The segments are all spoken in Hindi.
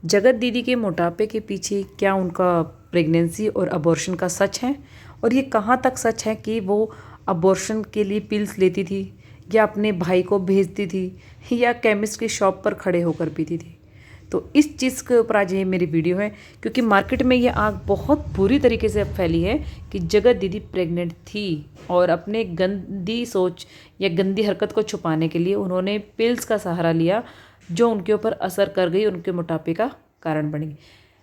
जगत दीदी के मोटापे के पीछे क्या उनका प्रेगनेंसी और अबॉर्शन का सच है, और ये कहाँ तक सच है कि वो अबॉर्शन के लिए पिल्स लेती थी या अपने भाई को भेजती थी या केमिस्ट की शॉप पर खड़े होकर पीती थी। तो इस चीज़ के ऊपर आज ये मेरी वीडियो है, क्योंकि मार्केट में ये आग बहुत बुरी तरीके से अब फैली है कि जगत दीदी प्रेग्नेंट थी और अपने गंदी सोच या गंदी हरकत को छुपाने के लिए उन्होंने पिल्स का सहारा लिया, जो उनके ऊपर असर कर गई, उनके मोटापे का कारण बनी।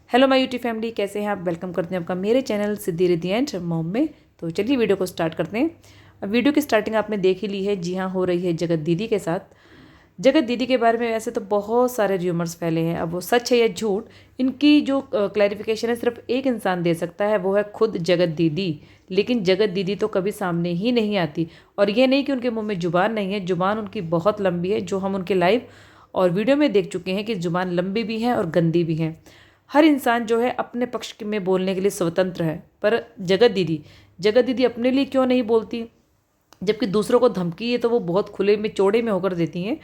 हेलो माय यूट्यूब फैमिली, कैसे हैं आप? वेलकम करते हैं आपका मेरे channel Siddhi Riddhi and mom में। तो चलिए वीडियो को स्टार्ट करते हैं। अब वीडियो की स्टार्टिंग आपने देख ही ली है। जी हाँ, हो रही है जगत दीदी के साथ। जगत दीदी के बारे में वैसे तो बहुत सारे र्यूमर्स फैले हैं, अब वो सच है या झूठ, इनकी जो क्लैरिफिकेशन है सिर्फ एक इंसान दे सकता है, वो है खुद जगत दीदी। लेकिन जगत दीदी तो कभी सामने ही नहीं आती, और ये नहीं कि उनके मुंह में जुबान नहीं है, जुबान उनकी बहुत लंबी है, जो हम उनके लाइव और वीडियो में देख चुके हैं कि जुबान लंबी भी है और गंदी भी है। हर इंसान जो है अपने पक्ष में बोलने के लिए स्वतंत्र है, पर जगत दीदी अपने लिए क्यों नहीं बोलती? जबकि दूसरों को धमकी है तो वो बहुत खुले में चौड़े में होकर देती हैं।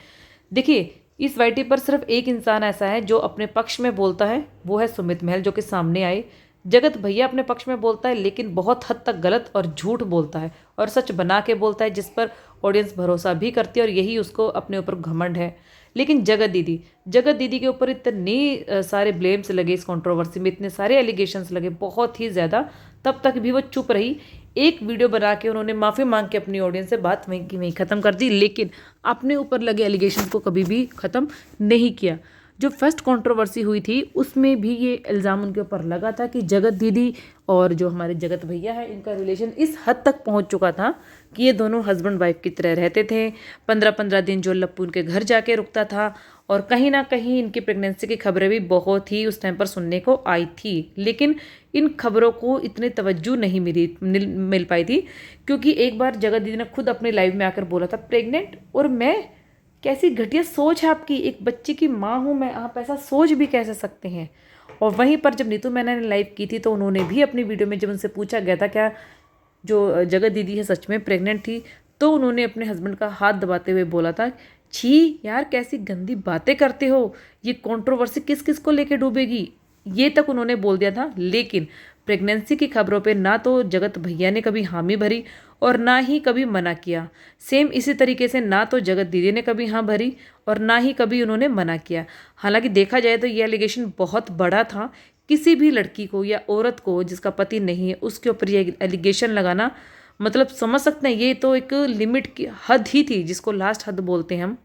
देखिए, इस वाईटी पर सिर्फ एक इंसान ऐसा है जो अपने पक्ष में बोलता है, वो है सुमित महल, जो कि सामने आए। जगत भैया अपने पक्ष में बोलता है, लेकिन बहुत हद तक गलत और झूठ बोलता है और सच बना के बोलता है, जिस पर ऑडियंस भरोसा भी करती है, और यही उसको अपने ऊपर घमंड है। लेकिन जगत दीदी के ऊपर इतने सारे ब्लेम्स लगे, इस कंट्रोवर्सी में इतने सारे एलिगेशंस लगे, बहुत ही ज़्यादा, तब तक भी वो चुप रही। एक वीडियो बना के उन्होंने माफ़ी मांग के अपनी ऑडियंस से बात वहीं की वहीं ख़त्म कर दी, लेकिन अपने ऊपर लगे एलिगेशंस को कभी भी ख़त्म नहीं किया। जो फर्स्ट कंट्रोवर्सी हुई थी उसमें भी ये इल्ज़ाम उनके ऊपर लगा था कि जगत दीदी और जो हमारे जगत भैया है, इनका रिलेशन इस हद तक पहुंच चुका था कि ये दोनों हस्बैंड वाइफ की तरह रहते थे। 15-15 दिन जो लप्पू उनके घर जाके रुकता था, और कहीं ना कहीं इनकी प्रेगनेंसी की खबरें भी बहुत ही उस टाइम पर सुनने को आई थी। लेकिन इन खबरों को इतनी तवज्जो नहीं मिल पाई थी, क्योंकि एक बार जगत दीदी ने खुद अपने लाइव में आकर बोला था, प्रेग्नेंट और मैं? कैसी घटिया सोच है आपकी, एक बच्चे की माँ हूँ मैं, आप ऐसा सोच भी कैसे सकते हैं? और वहीं पर जब नीतू मैनन ने लाइव की थी तो उन्होंने भी अपनी वीडियो में, जब उनसे पूछा गया था क्या जो जगत दीदी है सच में प्रेग्नेंट थी, तो उन्होंने अपने हस्बैंड का हाथ दबाते हुए बोला था, छी यार कैसी गंदी बातें करते हो, ये कंट्रोवर्सी किस किस को लेके डूबेगी, ये तक उन्होंने बोल दिया था। लेकिन प्रेगनेंसी की खबरों पे ना तो जगत भैया ने कभी हामी भरी और ना ही कभी मना किया। सेम इसी तरीके से ना तो जगत दीदी ने कभी हाँ भरी और ना ही कभी उन्होंने मना किया। हालांकि देखा जाए तो ये एलिगेशन बहुत बड़ा था। किसी भी लड़की को या औरत को जिसका पति नहीं है, उसके ऊपर ये एलिगेशन लगाना, मतलब समझ सकते हैं, ये तो एक लिमिट की हद ही थी, जिसको लास्ट हद बोलते हैं हम,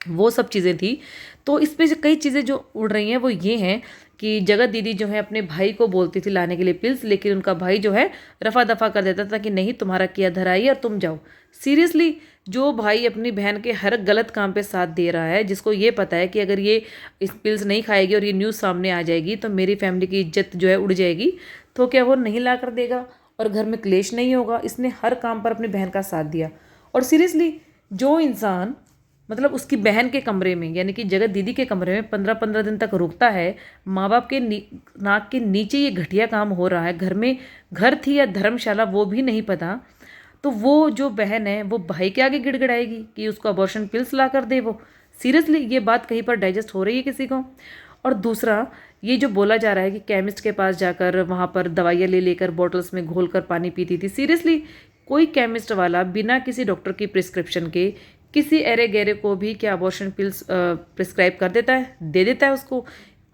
वो सब चीज़ें थी। तो इस पे कई चीज़ें जो उड़ रही हैं वो ये हैं कि जगत दीदी जो है अपने भाई को बोलती थी लाने के लिए पिल्स, लेकिन उनका भाई जो है रफा दफा कर देता था कि नहीं, तुम्हारा किया धरा है और तुम जाओ। सीरियसली, जो भाई अपनी बहन के हर गलत काम पे साथ दे रहा है, जिसको ये पता है कि अगर ये इस पिल्स नहीं खाएगी और ये न्यूज़ सामने आ जाएगी तो मेरी फैमिली की इज्जत जो है उड़ जाएगी, तो क्या वो नहीं ला कर देगा और घर में क्लेश नहीं होगा? इसने हर काम पर अपनी बहन का साथ दिया। और सीरियसली, जो इंसान मतलब उसकी बहन के कमरे में, यानी कि जगत दीदी के कमरे में 15-15 दिन तक रुकता है, माँ बाप के नाक के नीचे ये घटिया काम हो रहा है, घर में घर थी या धर्मशाला वो भी नहीं पता, तो वो जो बहन है वो भाई के आगे गिड़गिड़ाएगी कि उसको अबॉर्शन पिल्स ला कर दे वो? सीरियसली, ये बात कहीं पर डाइजेस्ट हो रही है किसी को? और दूसरा, ये जो बोला जा रहा है कि केमिस्ट के पास जाकर वहाँ पर दवाइयाँ ले लेकर बॉटल्स में घोल कर पानी पीती थी। सीरियसली, कोई केमिस्ट वाला बिना किसी डॉक्टर की प्रिस्क्रिप्शन के किसी एरे गहरे को भी क्या अबॉर्शन पिल्स प्रिस्क्राइब कर देता है, दे देता है उसको?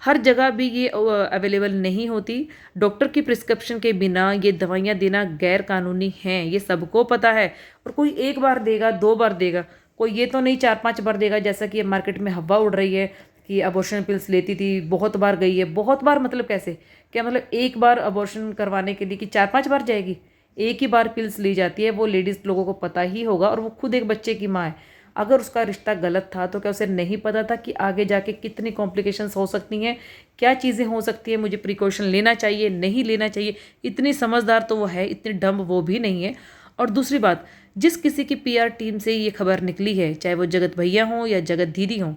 हर जगह भी ये अवेलेबल नहीं होती। डॉक्टर की प्रिस्क्रिप्शन के बिना ये दवाइयाँ देना गैर कानूनी हैं, ये सबको पता है। और कोई एक बार देगा, 2 बार देगा, कोई ये तो नहीं 4-5 बार देगा, जैसा कि मार्केट में हवा उड़ रही है कि अबॉर्शन पिल्स लेती थी, बहुत बार गई है। बहुत बार मतलब कैसे? क्या मतलब एक बार अबॉर्शन करवाने के लिए कि 4-5 बार जाएगी? एक ही बार पिल्स ली जाती है, वो लेडीज़ लोगों को पता ही होगा, और वो खुद एक बच्चे की माँ है। अगर उसका रिश्ता गलत था तो क्या उसे नहीं पता था कि आगे जाके कितनी कॉम्प्लिकेशंस हो सकती हैं, क्या चीज़ें हो सकती हैं, मुझे प्रिकॉशन लेना चाहिए, नहीं लेना चाहिए? इतनी समझदार तो वो है, इतनी डम्ब वो भी नहीं है। और दूसरी बात, जिस किसी की पीआर टीम से ये खबर निकली है, चाहे वो जगत भैया हों या जगत दीदी हों,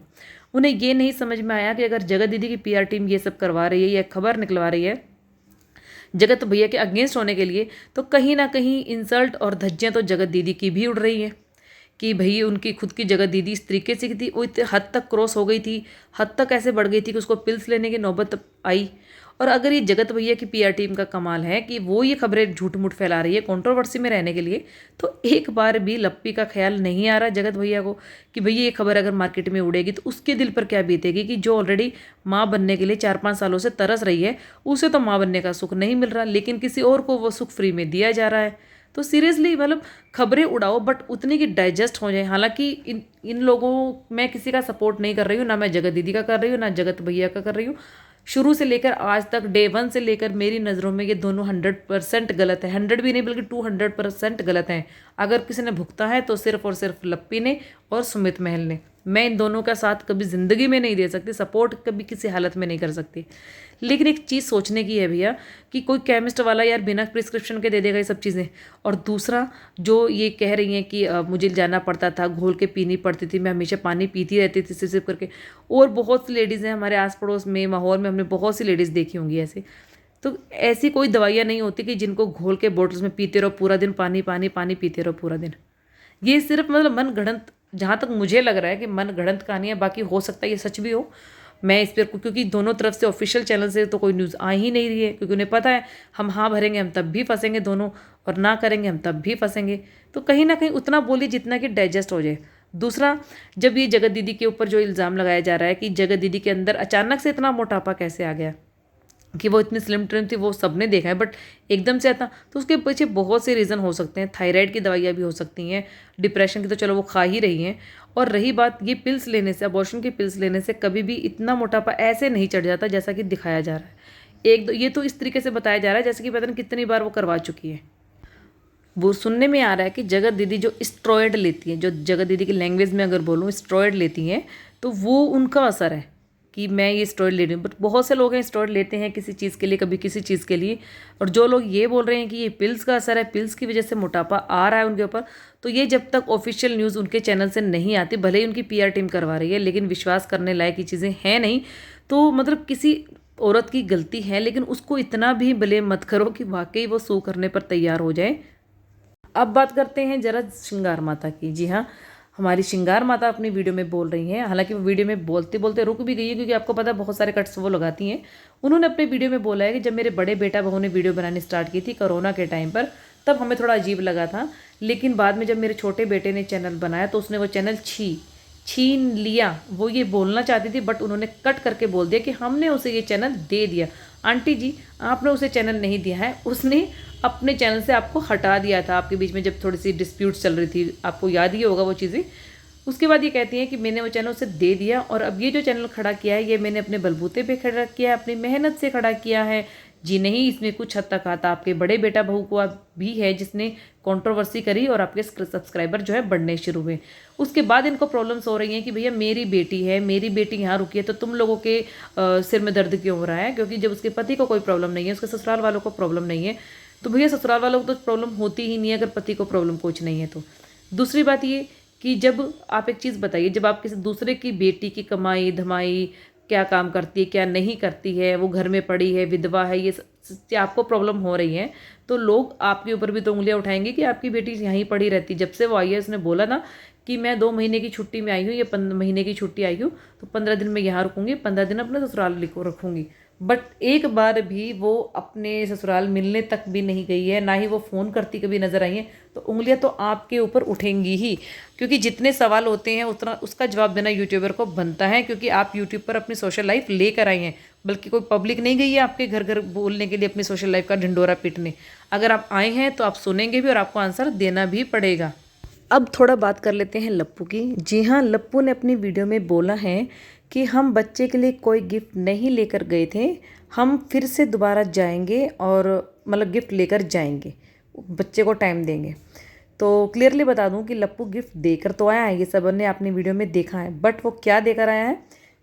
उन्हें ये नहीं समझ में आया कि अगर जगत दीदी की पीआर टीम ये सब करवा रही है या खबर निकलवा रही है जगत भैया के अगेंस्ट होने के लिए, तो कहीं ना कहीं इंसल्ट और धज्जियाँ तो जगत दीदी की भी उड़ रही है। कि भाई उनकी खुद की जगह दीदी इस तरीके से की थी, वो इतने हद तक क्रॉस हो गई थी, हद तक ऐसे बढ़ गई थी कि उसको पिल्स लेने की नौबत आई। और अगर ये जगत भैया की पीआर टीम का कमाल है कि वो ये खबरें झूठ मूठ फैला रही है कंट्रोवर्सी में रहने के लिए, तो एक बार भी लप्पी का ख्याल नहीं आ रहा जगत भैया को कि भैया ये खबर अगर मार्केट में उड़ेगी तो उसके दिल पर क्या बीतेगी कि जो ऑलरेडी माँ बनने के लिए 4-5 सालों से तरस रही है, उसे तो माँ बनने का सुख नहीं मिल रहा, लेकिन किसी और को वो सुख फ्री में दिया जा रहा है। तो सीरियसली मतलब खबरें उड़ाओ बट उतनी की डाइजेस्ट हो जाए। हालांकि इन लोगों, मैं किसी का सपोर्ट नहीं कर रही हूँ, ना मैं जगत दीदी का कर रही हूँ, ना जगत भैया का कर रही हूँ। शुरू से लेकर आज तक डे 1 से लेकर मेरी नज़रों में ये दोनों 100% गलत है। 100 भी नहीं बल्कि 200% गलत हैं। अगर किसी ने भुगता है तो सिर्फ और सिर्फ लप्पी ने और सुमित महल ने। मैं इन दोनों का साथ कभी ज़िंदगी में नहीं दे सकती, सपोर्ट कभी किसी हालत में नहीं कर सकती। लेकिन एक चीज़ सोचने की है भैया कि कोई केमिस्ट वाला यार बिना प्रिस्क्रिप्शन के दे देगा ये सब चीज़ें। और दूसरा, जो ये कह रही हैं कि मुझे जाना पड़ता था, घोल के पीनी पड़ती थी, मैं हमेशा पानी पीती रहती थी सिप सिप करके। और बहुत सी लेडीज़ हैं हमारे आस पड़ोस में, माहौल में हमने बहुत सी लेडीज़ देखी होंगी ऐसे। तो ऐसी कोई दवाइयाँ नहीं होती कि जिनको घोल के बॉटल्स में पीते रहो पूरा दिन, पानी पानी पानी पीते रहो पूरा दिन। ये सिर्फ मतलब मन गढ़ंत, जहाँ तक मुझे लग रहा है कि मन गढ़ंत कहानी है। बाकी हो सकता है ये सच भी हो, मैं इस पर, क्योंकि दोनों तरफ से ऑफिशियल चैनल से तो कोई न्यूज़ आ ही नहीं रही है, क्योंकि उन्हें पता है हम हाँ भरेंगे हम तब भी फंसेंगे दोनों, और ना करेंगे हम तब भी फंसेंगे। तो कहीं ना कहीं उतना बोलिए जितना कि डाइजेस्ट हो जाए। दूसरा, जब ये जगत दीदी के ऊपर जो इल्ज़ाम लगाया जा रहा है कि जगत दीदी के अंदर अचानक से इतना मोटापा कैसे आ गया, कि वो इतनी स्लिम ट्रिम थी, वो सबने देखा है, बट एकदम से आता, तो उसके पीछे बहुत से रीज़न हो सकते हैं। थायराइड की दवाइयाँ भी हो सकती हैं, डिप्रेशन की तो चलो वो खा ही रही हैं। और रही बात ये पिल्स लेने से, अबॉर्शन की पिल्स लेने से कभी भी इतना मोटापा ऐसे नहीं चढ़ जाता जैसा कि दिखाया जा रहा है। एक दो ये तो इस तरीके से बताया जा रहा है जैसे कि पता नहीं कितनी बार वो करवा चुकी है। वो सुनने में आ रहा है कि जगत दीदी जो स्टेरॉयड लेती हैं, जो जगत दीदी की लैंग्वेज में अगर बोलूँ स्टेरॉयड लेती हैं, तो वो उनका असर है कि मैं ये स्टेरॉयड ले रही हूँ। बट बहुत से लोग हैं स्टेरॉयड लेते हैं किसी चीज़ के लिए, कभी किसी चीज़ के लिए, और जो लोग ये बोल रहे हैं कि ये पिल्स का असर है, पिल्स की वजह से मोटापा आ रहा है उनके ऊपर, तो ये जब तक ऑफिशियल न्यूज़ उनके चैनल से नहीं आती, भले ही उनकी पीआर टीम करवा रही है, लेकिन विश्वास करने लायक ये चीज़ें हैं नहीं। तो मतलब किसी औरत की गलती है, लेकिन उसको इतना भी ब्लेम मत करो कि वाकई वो सू करने पर तैयार हो जाए। अब बात करते हैं जरा श्रृंगार माता की। जी हाँ, हमारी श्रृंगार माता अपनी वीडियो में बोल रही हैं, हालांकि वो वीडियो में बोलते बोलते रुक भी गई है, क्योंकि आपको पता है बहुत सारे कट्स वो लगाती हैं। उन्होंने अपने वीडियो में बोला है कि जब मेरे बड़े बेटा बहू ने वीडियो बनानी स्टार्ट की थी कोरोना के टाइम पर, तब हमें थोड़ा अजीब लगा था, लेकिन बाद में जब मेरे छोटे बेटे ने चैनल बनाया तो उसने वो चैनल छीन लिया। वो ये बोलना चाहती थी बट उन्होंने कट करके बोल दिया कि हमने उसे ये चैनल दे दिया। आंटी जी, आपने उसे चैनल नहीं दिया है, उसने अपने चैनल से आपको हटा दिया था आपके बीच में जब थोड़ी सी डिस्प्यूट चल रही थी, आपको याद ही होगा वो चीज़ें। उसके बाद ये कहती हैं कि मैंने वो चैनल उसे दे दिया, और अब ये जो चैनल खड़ा किया है ये मैंने अपने बलबूते पे खड़ा किया है, अपनी मेहनत से खड़ा किया है। जी नहीं, इसमें कुछ हद तक आता आपके बड़े बेटा बहू को भी है जिसने कंट्रोवर्सी करी और आपके सब्सक्राइबर जो है बढ़ने शुरू हुए। उसके बाद इनको प्रॉब्लम्स हो रही हैं कि भैया मेरी बेटी है, मेरी बेटी यहाँ रुकी है, तो तुम लोगों के सिर में दर्द क्यों हो रहा है? क्योंकि जब उसके पति को कोई प्रॉब्लम नहीं है, उसके ससुराल वालों को प्रॉब्लम नहीं है, तो भैया ससुराल वालों को तो प्रॉब्लम होती ही नहीं है अगर पति को प्रॉब्लम कुछ नहीं है तो। दूसरी बात ये कि जब आप एक चीज़ बताइए, जब आप किसी दूसरे की बेटी की कमाई धमाई, क्या काम करती है क्या नहीं करती है, वो घर में पड़ी है, विधवा है, ये आपको प्रॉब्लम हो रही है, तो लोग आपके ऊपर भी तो उंगलियां उठाएंगे कि आपकी बेटी यहीं पड़ी रहती। जब से वो आई है उसने बोला ना कि मैं 2 महीने की छुट्टी में आई हूँ, ये 15 महीने की छुट्टी आई हूँ, तो 15 दिन मैं यहाँ रुकूंगी, 15 दिन अपने ससुराल को रखूँगी। बट एक बार भी वो अपने ससुराल मिलने तक भी नहीं गई है, ना ही वो फ़ोन करती कभी नज़र आई है। तो उंगलियां तो आपके ऊपर उठेंगी ही, क्योंकि जितने सवाल होते हैं उतना उसका जवाब देना यूट्यूबर को बनता है, क्योंकि आप यूट्यूब पर अपनी सोशल लाइफ लेकर आई हैं, बल्कि कोई पब्लिक नहीं गई है आपके घर घर बोलने के लिए अपनी सोशल लाइफ का ढिंडोरा पीटने। अगर आप आए हैं तो आप सुनेंगे भी और आपको आंसर देना भी पड़ेगा। अब थोड़ा बात कर लेते हैं लप्पू की। जी हाँ, लप्पू ने अपनी वीडियो में बोला है कि हम बच्चे के लिए कोई गिफ्ट नहीं लेकर गए थे, हम फिर से दोबारा जाएंगे और मतलब गिफ्ट लेकर जाएंगे, बच्चे को टाइम देंगे। तो क्लियरली बता दूं कि लप्पू गिफ्ट देकर तो आया है, ये सब ने आपने वीडियो में देखा है, बट वो क्या देकर आया है?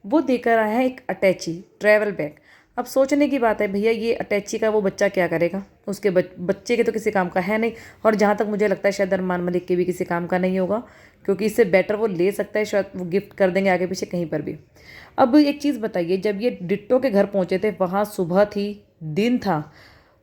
वो देकर आया है एक अटैची ट्रैवल बैग। अब सोचने की बात है भैया, ये अटैची का वो बच्चा क्या करेगा? उसके बच्चे के तो किसी काम का है नहीं, और जहाँ तक मुझे लगता है शायद अरमान मलिक के भी किसी काम का नहीं होगा, क्योंकि इससे बेटर वो ले सकता है, शायद वो गिफ्ट कर देंगे आगे पीछे कहीं पर भी। अब एक चीज़ बताइए, जब ये डिट्टो के घर पहुँचे थे, वहाँ सुबह थी, दिन था,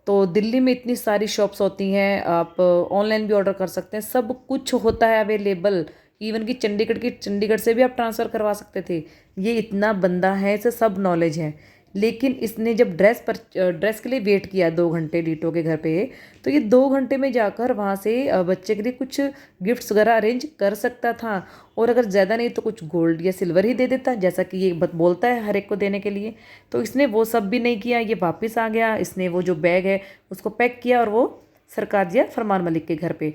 तो दिल्ली में इतनी सारी शॉप्स होती हैं, आप ऑनलाइन भी ऑर्डर कर सकते हैं, सब कुछ होता है अवेलेबल। इवन कि चंडीगढ़ से भी आप ट्रांसफ़र करवा सकते थे। ये इतना बंदा है, इसे सब नॉलेज है। लेकिन इसने जब ड्रेस के लिए वेट किया 2 घंटे लीटो के घर पे, तो ये 2 घंटे में जाकर वहाँ से बच्चे के लिए कुछ गिफ्ट्स वगैरह अरेंज कर सकता था। और अगर ज़्यादा नहीं तो कुछ गोल्ड या सिल्वर ही दे देता, जैसा कि ये बोलता है हर एक को देने के लिए। तो इसने वो सब भी नहीं किया, ये वापस आ गया। इसने वो जो बैग है उसको पैक किया और वो सरकार दिया फरमान मलिक के घर पे।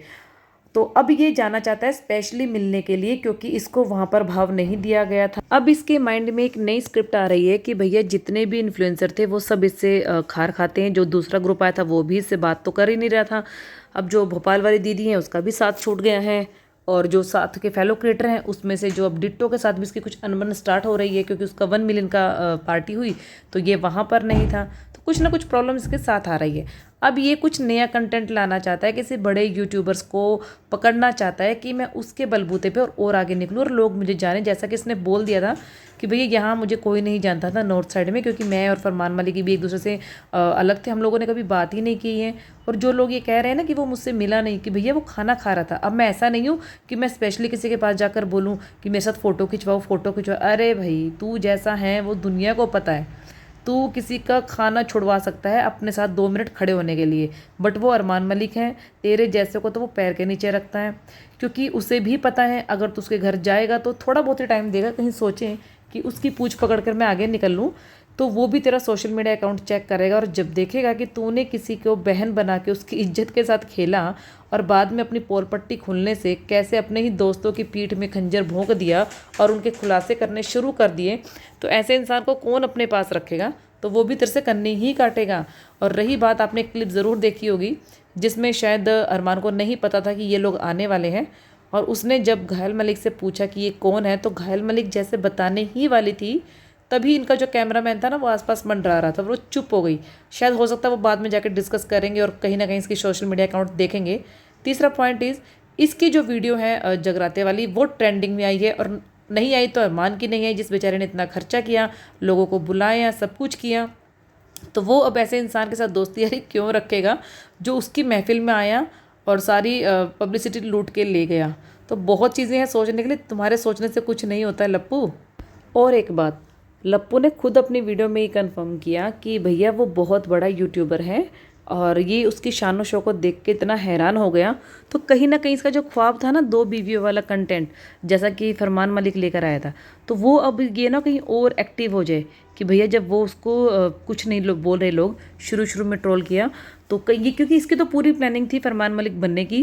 तो अब ये जाना चाहता है स्पेशली मिलने के लिए, क्योंकि इसको वहाँ पर भाव नहीं दिया गया था। अब इसके माइंड में एक नई स्क्रिप्ट आ रही है कि भैया जितने भी इन्फ्लुएंसर थे वो सब इससे खार खाते हैं। जो दूसरा ग्रुप आया था वो भी इससे बात तो कर ही नहीं रहा था। अब जो भोपाल वाली दीदी हैं उसका भी साथ छूट गया है, और जो साथ के फेलो क्रिएटर हैं उसमें से जो अब डिट्टो के साथ भी इसकी कुछ अनबन स्टार्ट हो रही है, क्योंकि उसका 1 मिलियन का पार्टी हुई तो ये वहाँ पर नहीं था। तो कुछ ना कुछ प्रॉब्लम इसके साथ आ रही है। अब ये कुछ नया कंटेंट लाना चाहता है, किसी बड़े यूट्यूबर्स को पकड़ना चाहता है कि मैं उसके बलबूते पे और आगे निकलूँ और लोग मुझे जाने। जैसा कि इसने बोल दिया था कि भैया यहाँ मुझे कोई नहीं जानता था नॉर्थ साइड में, क्योंकि मैं और फरमान मलिक भी एक दूसरे से अलग थे, हम लोगों ने कभी बात ही नहीं की है। और जो लोग ये कह रहे हैं ना कि वो मुझसे मिला नहीं, कि भैया वो खाना खा रहा था। अब मैं ऐसा नहीं हूँ कि मैं स्पेशली किसी के पास जाकर बोलूँ कि मेरे साथ फ़ोटो खिंचवाओ। अरे भाई, तू जैसा है वो दुनिया को पता है। तू किसी का खाना छुड़वा सकता है अपने साथ 2 मिनट खड़े होने के लिए, बट वो अरमान मलिक है, तेरे जैसे को तो वो पैर के नीचे रखता है। क्योंकि उसे भी पता है अगर तू उसके घर जाएगा तो थोड़ा बहुत ही टाइम देगा, कहीं सोचें कि उसकी पूछ पकड़ कर मैं आगे निकल लूँ, तो वो भी तेरा सोशल मीडिया अकाउंट चेक करेगा। और जब देखेगा कि तूने किसी को बहन बना के उसकी इज्जत के साथ खेला और बाद में अपनी पोल पट्टी खुलने से कैसे अपने ही दोस्तों की पीठ में खंजर भोंक दिया और उनके खुलासे करने शुरू कर दिए, तो ऐसे इंसान को कौन अपने पास रखेगा। तो वो भी तेरे से करनी ही काटेगा। और रही बात, आपने एक क्लिप ज़रूर देखी होगी जिसमें शायद अरमान को नहीं पता था कि ये लोग आने वाले हैं, और उसने जब घायल मलिक से पूछा कि ये कौन है, तो घायल मलिक जैसे बताने ही वाली थी तभी इनका जो कैमरामैन था ना वो आसपास मंडरा रहा था, वो चुप हो गई। शायद हो सकता है वो बाद में जाकर डिस्कस करेंगे और कहीं ना कहीं इसकी सोशल मीडिया अकाउंट देखेंगे। तीसरा पॉइंट इज़, इसकी जो वीडियो है जगराते वाली वो ट्रेंडिंग में आई है, और नहीं आई तो अरमान की नहीं आई, जिस बेचारे ने इतना खर्चा किया, लोगों को बुलाया, सब कुछ किया। तो वो अब ऐसे इंसान के साथ दोस्ती यारी क्यों रखेगा जो उसकी महफिल में आया और सारी पब्लिसिटी लूट के ले गया। तो बहुत चीज़ें हैं सोचने के लिए, तुम्हारे सोचने से कुछ नहीं होता है लप्पू। और एक बात, लप्पू ने खुद अपनी वीडियो में ही कंफर्म किया कि भैया वो बहुत बड़ा यूट्यूबर है, और ये उसकी शान शो को देख के इतना हैरान हो गया। तो कहीं ना कहीं इसका जो ख्वाब था ना 2 बीवियों वाला कंटेंट, जैसा कि फरमान मलिक लेकर आया था, तो वो अब ये ना कहीं और एक्टिव हो जाए कि भैया जब वो उसको कुछ नहीं लोग बोल रहे, लोग शुरू में ट्रोल किया, तो ये क्योंकि इसकी तो पूरी प्लानिंग थी फरमान मलिक बनने की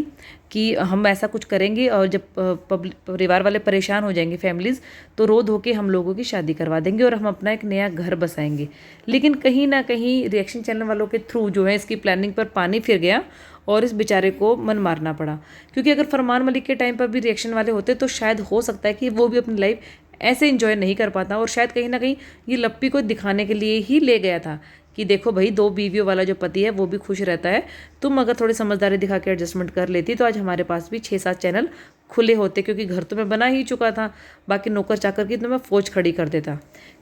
कि हम ऐसा कुछ करेंगे और जब परिवार वाले परेशान हो जाएंगे, फैमिलीज़, तो रो धो के हम लोगों की शादी करवा देंगे और हम अपना एक नया घर बसाएंगे। लेकिन कहीं ना कहीं रिएक्शन चैनल वालों के थ्रू जो है इसकी प्लानिंग पर पानी फिर गया और इस बेचारे को मन मारना पड़ा। क्योंकि अगर फरमान मलिक के टाइम पर भी रिएक्शन वाले होते तो शायद हो सकता है कि वो भी अपनी लाइफ ऐसे इंजॉय नहीं कर पाता, और शायद कहीं ना कहीं ये लप्पी को दिखाने के लिए ही ले गया था कि देखो भाई 2 बीवियों वाला जो पति है वो भी खुश रहता है। तुम अगर थोड़ी समझदारी दिखा के एडजस्टमेंट कर लेती तो आज हमारे पास भी 6-7 चैनल खुले होते, क्योंकि घर तो मैं बना ही चुका था, बाकी नौकर चाकर की तो मैं फौज खड़ी कर देता।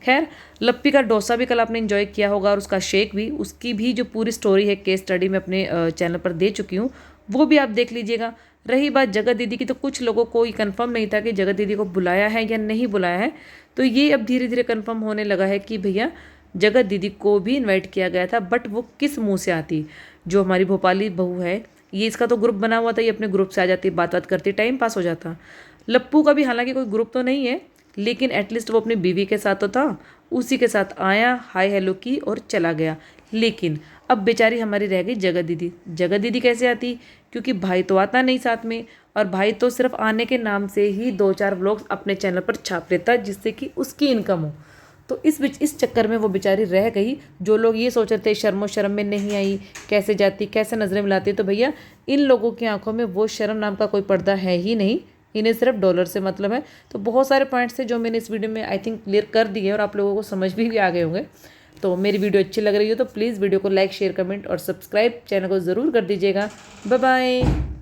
खैर, लप्पी का डोसा भी कल आपने इन्जॉय किया होगा, और उसका शेक भी, उसकी भी जो पूरी स्टोरी है केस स्टडी में अपने चैनल पर दे चुकी हूँ, वो भी आप देख लीजिएगा। रही बात जगत दीदी की, तो कुछ लोगों को ये कंफर्म नहीं था कि जगत दीदी को बुलाया है या नहीं बुलाया है, तो ये अब धीरे धीरे कंफर्म होने लगा है कि भैया जगत दीदी को भी इनवाइट किया गया था। बट वो किस मुंह से आती, जो हमारी भोपाली बहू है, ये इसका तो ग्रुप बना हुआ था, ये अपने ग्रुप से आ जाती, बात करती, टाइम पास हो जाता। लप्पू का भी हालांकि कोई ग्रुप तो नहीं है, लेकिन एटलीस्ट वो अपनी बीवी के साथ तो था, उसी के साथ आया, हाय हेलो की और चला गया। लेकिन अब बेचारी हमारी रह गई जगत दीदी। जगत दीदी कैसे आती, क्योंकि भाई तो आता नहीं साथ में, और भाई तो सिर्फ आने के नाम से ही 2-4 व्लॉग्स अपने चैनल पर छाप लेता जिससे कि उसकी इनकम हो। तो इस चक्कर में वो बेचारी रह गई। जो लोग ये सोच रहे थे शर्मो शर्म में नहीं आई, कैसे जाती, कैसे नज़रें मिलाती, तो भैया इन लोगों की आंखों में वो शर्म नाम का कोई पर्दा है ही नहीं, इन्हें सिर्फ डॉलर से मतलब है। तो बहुत सारे पॉइंट्स थे जो मैंने इस वीडियो में आई थिंक क्लियर कर दिए और आप लोगों को समझ भी आ गए होंगे। तो मेरी वीडियो अच्छी लग रही हो तो प्लीज़ वीडियो को लाइक, शेयर, कमेंट और सब्सक्राइब चैनल को ज़रूर कर दीजिएगा। Bye bye.